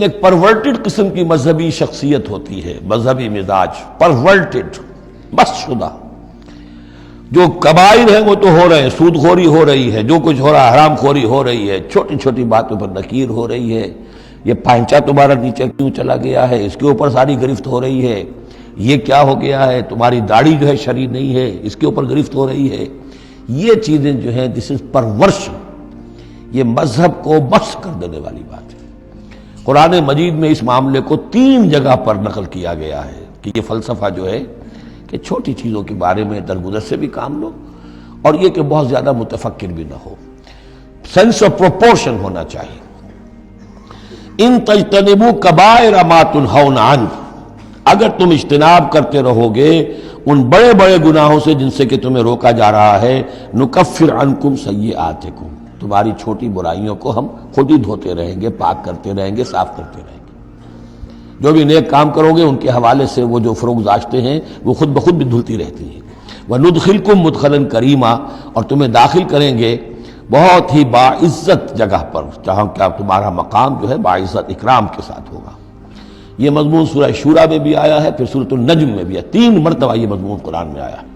ایک پرورٹڈ قسم کی مذہبی شخصیت ہوتی ہے، مذہبی مزاج، پرورٹڈ، بس شدہ۔ جو کبائر ہیں وہ تو ہو رہے ہیں، سود خوری ہو رہی ہے، جو کچھ ہو رہا ہے حرام خوری ہو رہی ہے، چھوٹی چھوٹی باتوں پر نکیر ہو رہی ہے، یہ پائنچا تمہارا نیچے کیوں چلا گیا ہے، اس کے اوپر ساری گرفت ہو رہی ہے، یہ کیا ہو گیا ہے، تمہاری داڑھی جو ہے شرعی نہیں ہے، اس کے اوپر گرفت ہو رہی ہے۔ یہ چیزیں جو ہیں دس از پرورش، یہ مذہب کو بس کر دینے والی بات ہے۔ قرآن مجید میں اس معاملے کو 3 جگہ پر نقل کیا گیا ہے کہ یہ فلسفہ جو ہے کہ چھوٹی چیزوں کے بارے میں درگزر سے بھی کام لو، اور یہ کہ بہت زیادہ متفکر بھی نہ ہو، سینس آف پروپورشن ہونا چاہیے۔ ان تجتنبوا کبائر ما تنہون عنہ، اگر تم اجتناب کرتے رہو گے ان بڑے بڑے گناہوں سے جن سے کہ تمہیں روکا جا رہا ہے، نکفر عنکم سیئاتکم، تمہاری چھوٹی برائیوں کو ہم خود ہی دھوتے رہیں گے، پاک کرتے رہیں گے، صاف کرتے رہیں گے۔ جو بھی نیک کام کرو گے ان کے حوالے سے وہ جو فروغ داشتے ہیں وہ خود بخود بھی دھلتی رہتی ہیں۔ وَنُدْخِلْكُمْ مُدْخَلًا كَرِيمًا، اور تمہیں داخل کریں گے بہت ہی باعزت جگہ پر، جہاں کیا تمہارا مقام جو ہے باعزت اکرام کے ساتھ ہوگا۔ یہ مضمون سورہ شورى میں بھی آیا ہے، پھر سورۃ النجم میں بھی ہے، 3 مرتبہ یہ مضمون قرآن میں آیا ہے۔